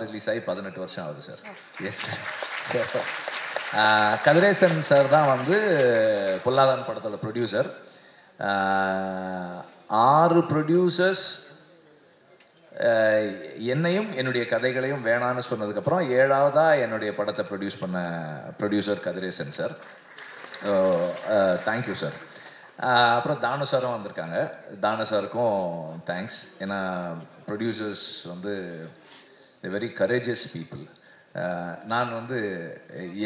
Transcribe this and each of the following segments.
Release ஆகி 18 வருஷம் ஆகுது sir. Yes sir. Kathiresan sir தான் வந்து பொல்லாதவன் படத்தோட ப்ரொடியூசர். 6 ப்ரொடியூசர்ஸ் என்னையும் என்னுடைய கதைகளையும் வேணான்னு சொன்னதுக்கப்புறம் 7ஆவதாக என்னுடைய படத்தை ப்ரொடியூஸ் பண்ண producer Kathiresan sir. Thank you sir. அப்புறம் தானு சாரும் வந்திருக்காங்க. தானு சாருக்கும் தேங்க்ஸ். ஏன்னா ப்ரொடியூசர்ஸ் வந்து வெரி கரேஜியஸ் பீப்புள். நான் வந்து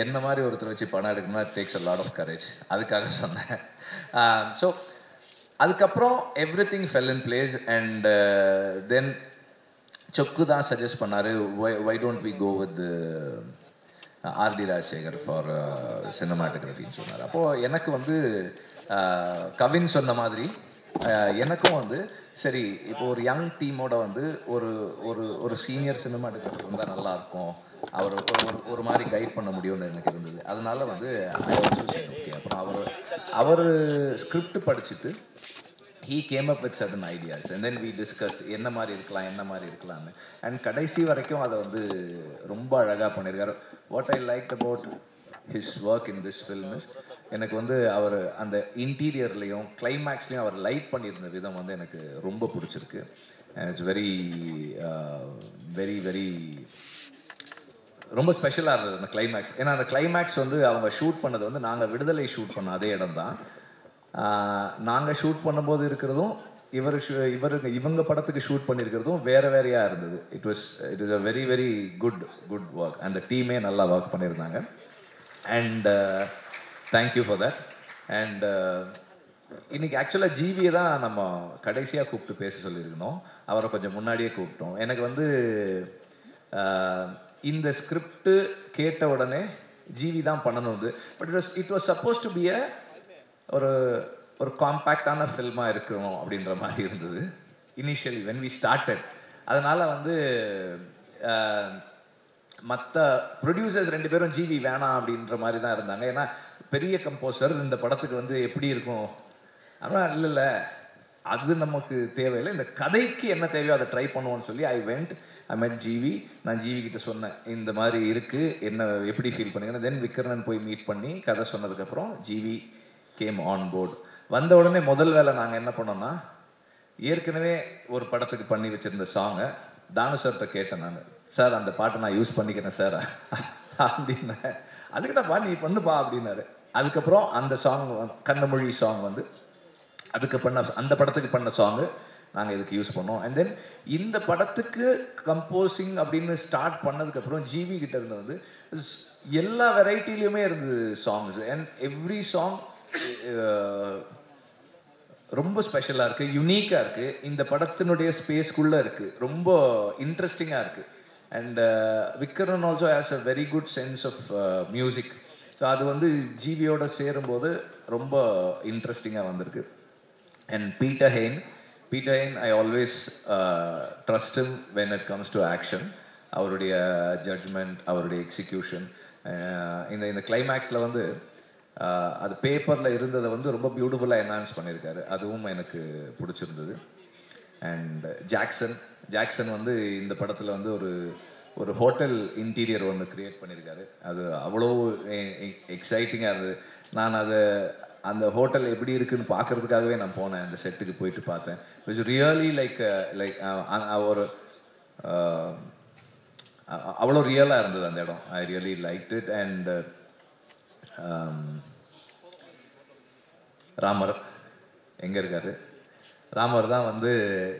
என்ன மாதிரி ஒருத்தர் வச்சு படம் எடுக்கணும்னா takes a lot of courage. அதுக்காக சொன்னேன். ஸோ அதுக்கப்புறம் everything fell in place. And then Chokku தான் சஜஸ்ட் பண்ணார், why don't we go with RD Rajasekhar for சினிமாட்டோகிராஃபின்னு சொன்னார். அப்போது எனக்கு வந்து கவின் சொன்ன மாதிரி எனக்கும் வந்து சரி, இப்போ ஒரு யங் டீமோட வந்து ஒரு ஒரு ஒரு சீனியர் சினிமாட்டோகிராஃபர் இருந்தால் நல்லாயிருக்கும், அவர் ஒரு மாதிரி கைட் பண்ண முடியும்னு எனக்கு இருந்தது. அதனால வந்து ஐ ஆல்சோ சேட் ஓகே. அப்புறம் அவர் ஸ்கிரிப்ட் படிச்சுட்டு he came up with certain ideas and then we discussed என்ன மாதிரி இருக்கலாம்னு. அண்ட் கடைசி வரைக்கும் அதை வந்து ரொம்ப அழகாக பண்ணியிருக்காரு. What I like about his work in this film is எனக்கு வந்து அவர் அந்த இன்டீரியர்லேயும் கிளைமேக்ஸ்லேயும் அவர் லைட் பண்ணியிருந்த விதம் வந்து எனக்கு ரொம்ப பிடிச்சிருக்கு. இட்ஸ் வெரி வெரி வெரி ரொம்ப ஸ்பெஷலாக இருந்தது அந்த கிளைமேக்ஸ். ஏன்னா அந்த கிளைமேக்ஸ் வந்து அவங்க ஷூட் பண்ணது வந்து நாங்கள் விடுதலை ஷூட் பண்ண அதே இடம் தான். நாங்கள் ஷூட் பண்ணும்போது இருக்கிறதும் இவங்க படத்துக்கு ஷூட் பண்ணியிருக்கிறதும் வேறையாக இருந்தது. It is a very very good work. அந்த டீமே நல்லா ஒர்க் பண்ணியிருந்தாங்க. And thank you for that. And இன்றைக்கி ஆக்சுவலாக ஜிவியை தான் நம்ம கடைசியாக கூப்பிட்டு பேச சொல்லியிருக்கணும். அவரை கொஞ்சம் முன்னாடியே கூப்பிட்டோம். எனக்கு வந்து இந்த ஸ்கிரிப்டு கேட்ட உடனே ஜிவி தான் பண்ணணும். But it was supposed to be ஒரு காம்பேக்டான ஃபில்மாக இருக்கணும் அப்படின்ற மாதிரி இருந்தது இனிஷியலி வென் வி ஸ்டார்டட். அதனால் வந்து மற்ற ப்ரொடியூசர்ஸ் 2 பேரும் ஜிவி வேணாம் அப்படின்ற மாதிரி தான் இருந்தாங்க. ஏன்னா பெரிய கம்போசர் இந்த படத்துக்கு வந்து எப்படி இருக்கும். ஆனால் இல்லை அது நமக்கு தேவையில்லை, இந்த கதைக்கு என்ன தேவையோ அதை ட்ரை பண்ணுவோன்னு சொல்லி ஐ மெட் ஜிவி. நான் ஜிவி கிட்ட சொன்னேன், இந்த மாதிரி இருக்குது, என்ன எப்படி ஃபீல் பண்ணுங்கன்னா. தென் விக்ரனன் போய் மீட் பண்ணி கதை சொன்னதுக்கப்புறம் ஜிவி கேம் ஆன் போர்டு. வந்த உடனே முதல் வேலை நாங்கள் என்ன பண்ணோம்னா, ஏற்கனவே ஒரு படத்துக்கு பண்ணி வச்சுருந்த சாங்கை தானு சார்கிட்ட கேட்டேன். நான் சார் அந்த பாட்டை நான் யூஸ் பண்ணிக்கிறேன் சார் அப்படின்னேன். அதுக்கிட்டப்பா நீ பண்ணுப்பா அப்படின்னாரு. அதுக்கப்புறம் அந்த சாங் கண்ணமொழி சாங் வந்து அந்த படத்துக்கு பண்ண சாங்கு நாங்கள் இதுக்கு யூஸ் பண்ணோம். அண்ட் தென் இந்த படத்துக்கு கம்போசிங் அப்படின்னு ஸ்டார்ட் பண்ணதுக்கப்புறம் ஜிவி கிட்ட இருந்து வந்து எல்லா வெரைட்டிலையுமே இருந்தது சாங்ஸ். அண்ட் எவ்ரி சாங் ரொம்ப ஸ்பெஷலாக இருக்குது, யுனிக்காக இருக்குது, இந்த படத்தினுடைய ஸ்பேஸ்க்குள்ளே இருக்குது, ரொம்ப இன்ட்ரெஸ்டிங்காக இருக்குது. And Vikram also has a very good sense of music. So அது வந்து ஜிவியோட சேரும்போது ரொம்ப இன்ட்ரெஸ்டிங்காக வந்திருக்கு. And Peter Hein I always trust him when it comes to action. அவருடைய ஜட்ஜ்மெண்ட், அவருடைய எக்ஸிக்யூஷன். இந்த கிளைமேக்ஸில் வந்து அது பேப்பரில் இருந்ததை வந்து ரொம்ப பியூட்டிஃபுல்லாக என்ஹான்ஸ் பண்ணியிருக்காரு. அதுவும் எனக்கு பிடிச்சிருந்தது. அண்ட் ஜாக்சன் வந்து இந்த படத்தில் வந்து ஒரு ஹோட்டல் இன்டீரியர் ஒன்று க்ரியேட் பண்ணியிருக்காரு. அது அவ்வளோ எக்ஸைட்டிங்காக இருந்தது. நான் அந்த ஹோட்டல் எப்படி இருக்குன்னு பார்க்குறதுக்காகவே நான் போனேன். அந்த செட்டுக்கு போயிட்டு பார்த்தேன். இட்ஸ் ரியலி லைக் ஒரு அவ்வளோ ரியலாக இருந்தது அந்த இடம். ஐ really like it. And Ramar எங்கே இருக்கார்? ராமர் தான் வந்து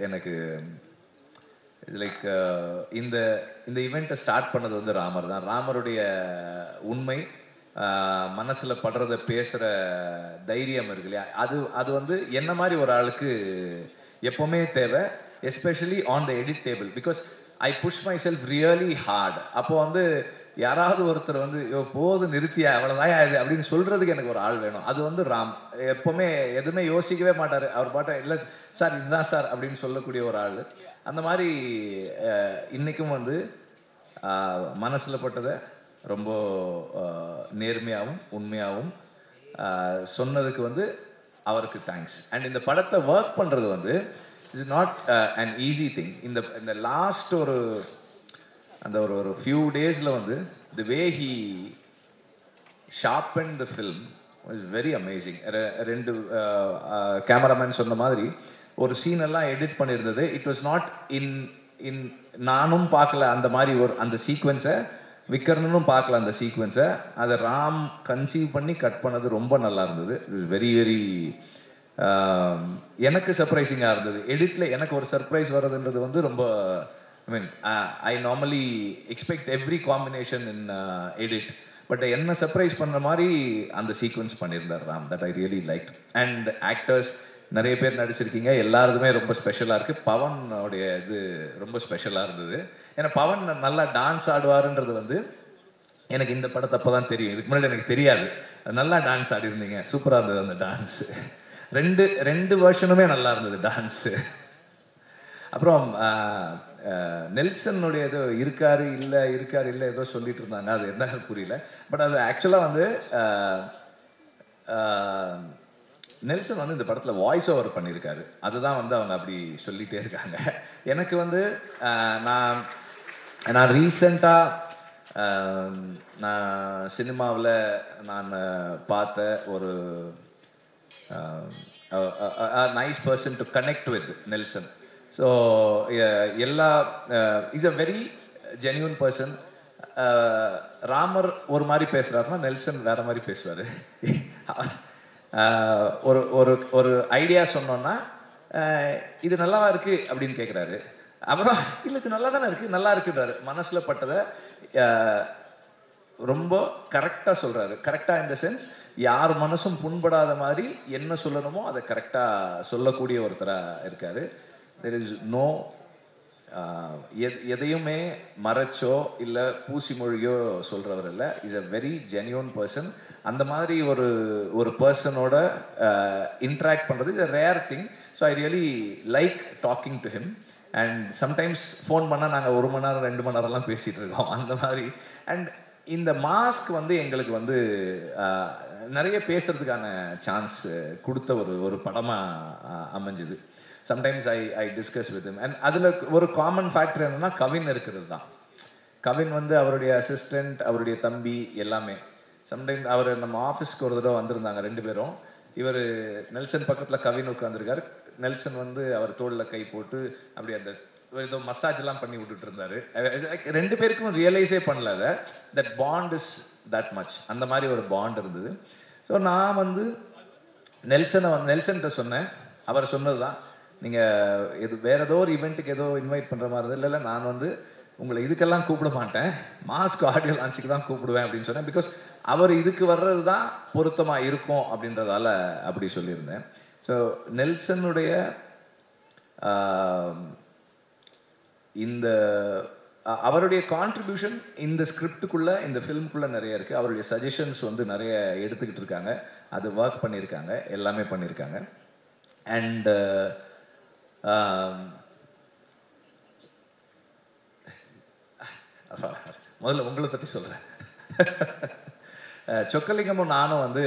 எனக்கு லைக் இந்த ஈவெண்ட்டை ஸ்டார்ட் பண்ணது வந்து ராமர் தான். ராமருடைய உண்மை மனசில் படுறத பேசுகிற தைரியம் இருக்கு இல்லையா, அது வந்து என்ன மாதிரி ஒரு ஆளுக்கு எப்போவுமே தேவை. Especially on the edit table, because I push myself really hard. அப்போ வந்து யாராவது ஒருத்தர் வந்து போது நிறுத்தியா அவ்வளோதான் இது அப்படின்னு சொல்கிறதுக்கு எனக்கு ஒரு ஆள் வேணும். அது வந்து ராம் எப்போவுமே எதுவுமே யோசிக்கவே மாட்டார். அவர் பாட்டை இல்லை சார் இதுதான் சார் அப்படின்னு சொல்லக்கூடிய ஒரு ஆள். அந்த மாதிரி இன்றைக்கும் வந்து மனசில் பட்டதை ரொம்ப நேர்மையாகவும் உண்மையாகவும் சொன்னதுக்கு வந்து அவருக்கு தேங்க்ஸ். அண்ட் இந்த படத்தை ஒர்க் பண்ணுறது வந்து it's not an easy thing. இந்த லாஸ்ட் அந்த ஒரு ஃபியூ டேஸில் வந்து the way he sharpen the film is very amazing. ரெண்டு கேமராமேன் சொன்ன மாதிரி ஒரு சீனெல்லாம் எடிட் பண்ணியிருந்தது. இட் வாஸ் நாட் இன் நானும் பார்க்கல அந்த மாதிரி அந்த சீக்வன்ஸை, விக்கர்னும் பார்க்கல அந்த சீக்வன்ஸை. அதை ராம் கன்சீவ் பண்ணி கட் பண்ணது ரொம்ப நல்லா இருந்தது. இட் இஸ் வெரி வெரி எனக்கு சர்ப்ரைசிங்காக இருந்தது. எடிட்டில் எனக்கு ஒரு சர்ப்ரைஸ் வர்றதுன்றது வந்து ரொம்ப I normally expect every combination in edit. But என்ன சர்ப்ரைஸ் பண்ணுற மாதிரி அந்த சீக்வன்ஸ் பண்ணியிருந்தார் Ram. That I really like. And actors நிறைய பேர் நடிச்சிருக்கீங்க, எல்லாருக்குமே ரொம்ப ஸ்பெஷலாக இருக்குது. பவனுடைய இது ரொம்ப ஸ்பெஷலாக இருந்தது. ஏன்னா பவன் நல்லா டான்ஸ் ஆடுவாருன்றது வந்து எனக்கு இந்த படத்தை அப்போ தான் தெரியும். இதுக்கு முன்னாடி எனக்கு தெரியாது. நல்லா டான்ஸ் ஆடிருந்தீங்க, சூப்பராக இருந்தது அந்த டான்ஸு. ரெண்டு வருஷனுமே நல்லா இருந்தது டான்ஸு. அப்புறம் நெல்சனுடைய ஏதோ இருக்காரு இல்லை ஏதோ சொல்லிட்டு இருந்தாங்க, அது என்ன புரியல. பட் அது ஆக்சுவலாக வந்து நெல்சன் வந்து இந்த படத்தில் வாய்ஸ் ஓவர் பண்ணியிருக்காரு. அதுதான் வந்து அவங்க அப்படி சொல்லிகிட்டே இருக்காங்க. எனக்கு வந்து நான் ரீசெண்டாக நான் சினிமாவில் நான் பார்த்த ஒரு nice person to connect with Nelson. So எல்லா is a very genuine person. Ramar ஒரு மாதிரி பேசுகிறாருன்னா நெல்சன் வேறு மாதிரி பேசுவார். ஒரு ஐடியா சொன்னோன்னா இது நல்லாவா இருக்குது அப்படின்னு கேட்குறாரு. அப்புறம் இல்லை இது நல்லா தானே இருக்குது, நல்லா இருக்குன்றாரு. மனசில் பட்டதை ரொம்ப கரெக்டாக சொல்கிறாரு. கரெக்டாக இந்த சென்ஸ் யார் மனசும் புண்படாத மாதிரி என்ன சொல்லணுமோ அதை கரெக்டாக சொல்லக்கூடிய ஒருத்தராக இருக்கார். தெர் இஸ் நோ எதையுமே மறைச்சோ இல்லை பூசி மொழியோ சொல்கிறவர் இல்லை. Is a very genuine person. அந்த மாதிரி ஒரு பர்சனோட இன்ட்ராக்ட் பண்ணுறது is a rare thing. So I really like talking to him. And sometimes phone பண்ணால் நாங்கள் 1 மணி நேரம் 2 மணி நேரம்லாம் பேசிகிட்டு இருக்கோம் அந்த மாதிரி. அண்ட் இந்த மாஸ்க் வந்து எங்களுக்கு வந்து நிறைய பேசுகிறதுக்கான சான்ஸ் கொடுத்த ஒரு படமாக அமைஞ்சுது. Sometimes I discuss with him. And அதில் ஒரு காமன் ஃபேக்டர் என்னென்னா கவின் இருக்கிறது தான். கவின் வந்து அவருடைய அசிஸ்டண்ட், அவருடைய தம்பி எல்லாமே. சம்டைம்ஸ் அவர் நம்ம ஆஃபீஸ்க்கு ஒரு தடவை வந்திருந்தாங்க 2 பேரும். இவர் நெல்சன் பக்கத்தில் கவின் உட்காந்துருக்காரு. நெல்சன் வந்து அவர் தோளில் கை போட்டு அப்படி அந்த ஏதோ மசாஜ்லாம் பண்ணி விட்டுட்டு இருந்தார். 2 பேருக்கும் ரியலைஸே பண்ணல அதை. That bond is that much. அந்த மாதிரி ஒரு பாண்ட் இருந்தது. ஸோ நான் வந்து நெல்சன்கிட்ட சொன்னேன். அவர் சொன்னது தான், நீங்கள் வேறு ஏதோ ஒரு ஈவெண்ட்டுக்கு ஏதோ இன்வைட் பண்ணுற மாதிரி இருந்தது. இல்லை நான் வந்து உங்களை இதுக்கெல்லாம் கூப்பிட மாட்டேன், மாஸ்க் ஆடியோ லான்ச்சுக்கு தான் கூப்பிடுவேன் அப்படின்னு சொன்னேன். பிகாஸ் அவர் இதுக்கு வர்றது தான் பொருத்தமாக இருக்கும் அப்படின்றதால அப்படி சொல்லியிருந்தேன். ஸோ நெல்சனுடைய இந்த அவருடைய கான்ட்ரிபியூஷன் இந்த ஸ்கிரிப்டுக்குள்ளே, இந்த ஃபிலிம்குள்ளே நிறைய இருக்குது. அவருடைய சஜஷன்ஸ் வந்து நிறைய எடுத்துக்கிட்டு இருக்காங்க, அது ஒர்க் பண்ணியிருக்காங்க, எல்லாமே பண்ணியிருக்காங்க. அண்ட் முதல்ல உங்களை பற்றி சொல்கிறேன். சொக்கலிங்கமும் நானும் வந்து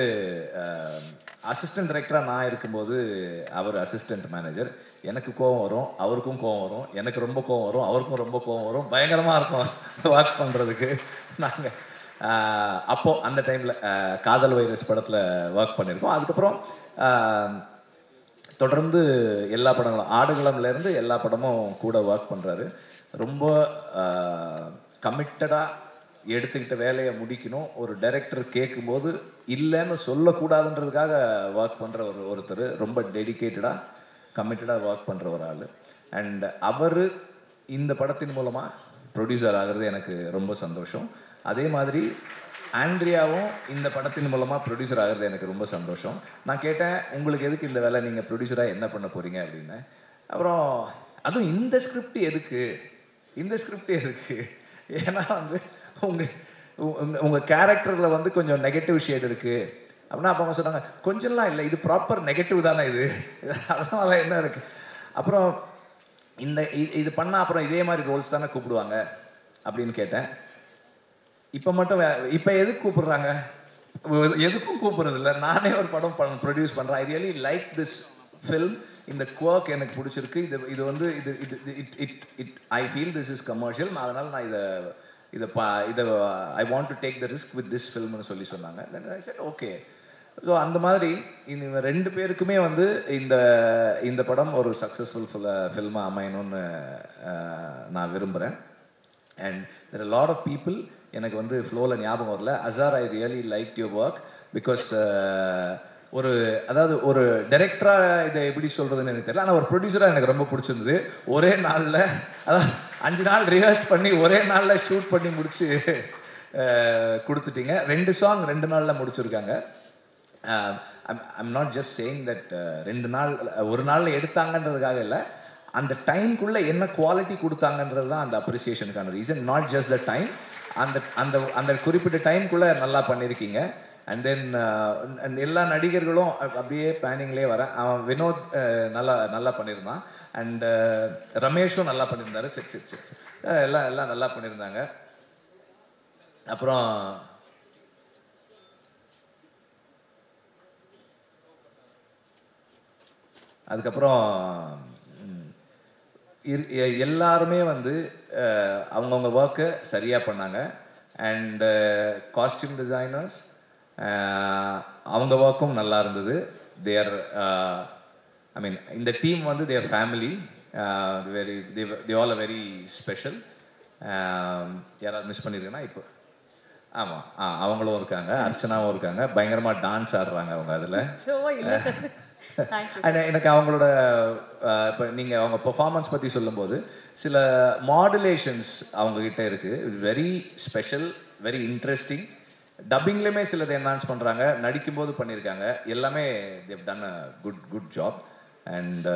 அசிஸ்டன்ட் டைரக்டராக நான் இருக்கும்போது அவர் அசிஸ்டன்ட் மேனேஜர். எனக்கு கோவம் வரும், அவருக்கும் கோவம் வரும், எனக்கு ரொம்ப கோவம் வரும், அவருக்கும் ரொம்ப கோவம் வரும். பயங்கரமாக இருக்கும் ஒர்க் பண்ணுறதுக்கு. நாங்கள் அப்போது அந்த டைமில் காதல் வைரஸ் படத்தில் ஒர்க் பண்ணியிருக்கோம். அதுக்கப்புறம் தொடர்ந்து எல்லா படங்களும், ஆடுகளம்லேருந்து எல்லா படமும் கூட ஒர்க் பண்ணுறாரு. ரொம்ப கமிட்டடாக எடுத்துக்கிட்ட வேலையை முடிக்கணும். ஒரு டைரக்டர் கேட்கும்போது இல்லைன்னு சொல்லக்கூடாதுன்றதுக்காக ஒர்க் பண்ணுற ஒருத்தர். ரொம்ப டெடிக்கேட்டடாக கமிட்டடாக ஒர்க் பண்ணுற ஒரு ஆள். அண்ட் அவர் இந்த படத்தின் மூலமாக ப்ரொடியூசர் ஆகிறது எனக்கு ரொம்ப சந்தோஷம். அதே மாதிரி ஆண்ட்ரியாவும் இந்த படத்தின் மூலமாக ப்ரொடியூசர் ஆகிறது எனக்கு ரொம்ப சந்தோஷம். நான் கேட்டேன், உங்களுக்கு எதுக்கு இந்த வேலை, நீங்கள் ப்ரொடியூசராக என்ன பண்ண போகிறீங்க அப்படின்னு. அப்புறம் அதுவும் இந்த ஸ்கிரிப்ட் எதுக்கு, இந்த ஸ்கிரிப்ட் எதுக்கு, ஏன்னா வந்து உங்கள் கேரக்டரில் வந்து கொஞ்சம் நெகட்டிவ் ஷேட் இருக்குது அப்படின்னா அப்போ அவங்க சொன்னாங்க, கொஞ்சம்லாம் இல்லை, இது ப்ராப்பர் நெகட்டிவ் தானே இது, அதனால என்ன இருக்குது. அப்புறம் இது பண்ணால் அப்புறம் இதே மாதிரி ரோல்ஸ் தானே கூப்பிடுவாங்க அப்படின்னு கேட்டேன். இப்போ மட்டும் இப்போ எதுக்கு கூப்பிடுறாங்க, எதுக்கும் கூப்பிட்றதில்ல, நானே ஒரு படம் ப்ரொடியூஸ் பண்ணுறேன். I really like this film. இந்த குவர்க் எனக்கு பிடிச்சிருக்கு. இது வந்து I feel this is commercial. அதனால் நான் இதை I want to take the risk with this ஃபில்ம்னு சொன்னாங்க. Then I said okay. So அந்த மாதிரி இந்த 2 பேருக்குமே வந்து இந்த படம் ஒரு சக்ஸஸ்ஃபுல் ஃபில்மாக அமையணும்னு நான் விரும்புகிறேன். And there are lot of people எனக்கு வந்து ஃப்ளோவில் ஞாபகம் வரல. Azhar, I really like your work because அதாவது ஒரு டைரக்டராக இதை எப்படி சொல்கிறதுன்னு எனக்கு தெரியல. ஆனால் ஒரு ப்ரொடியூசராக எனக்கு ரொம்ப பிடிச்சிருந்தது. ஒரே நாளில், அதாவது 5 நாள் ரிஹர்ஸ் பண்ணி ஒரே நாளில் ஷூட் பண்ணி முடிச்சு கொடுத்துட்டீங்க. 2 சாங் 2 நாளில் முடிச்சிருக்காங்க. I'm not just saying that 2 நாள் ஒரு நாளில் எடுத்தாங்கன்றதுக்காக இல்லை, அந்த டைம்குள்ளே என்ன குவாலிட்டி கொடுத்தாங்கன்றது தான் அந்த அப்ரிசியேஷனுக்கான reason. Not just the time, அந்த குறிப்பிட்ட டைம்குள்ளே நல்லா பண்ணியிருக்கீங்க. அண்ட் தென் எல்லா நடிகர்களும் அப்படியே பேனிங்லேயே வரேன். அவன் வினோத் நல்லா பண்ணியிருந்தான். அண்ட் ரமேஷும் நல்லா பண்ணியிருந்தாரு. சிக்ஸ் எல்லாம் நல்லா பண்ணியிருந்தாங்க. அப்புறம் அதுக்கப்புறம் எல்லாருமே வந்து அவங்கவுங்க ஒர்க்கை சரியாக பண்ணாங்க. அண்டு காஸ்டியூம் டிசைனர்ஸ் அவங்க ஒர்க்கும் நல்லா இருந்தது. தேர் ஐ மீன் இந்த டீம் வந்து their family, they all a very special. யாராவது மிஸ் பண்ணியிருக்கேன்னா இப்போ ஆமாம் அவங்களும் இருக்காங்க, அர்ச்சனாவும் இருக்காங்க. பயங்கரமாக டான்ஸ் ஆடுறாங்க அவங்க அதில். எனக்கு அவங்களோட இப்போ நீங்கள் அவங்க பெர்ஃபார்மன்ஸ் பற்றி சொல்லும்போது சில மாடுலேஷன்ஸ் அவங்கக்கிட்ட இருக்குது. Very special, very interesting. டப்பிங்லேயுமே சிலதை என்ஹான்ஸ் பண்ணுறாங்க, நடிக்கும்போது பண்ணியிருக்காங்க. எல்லாமே they've done a good job. And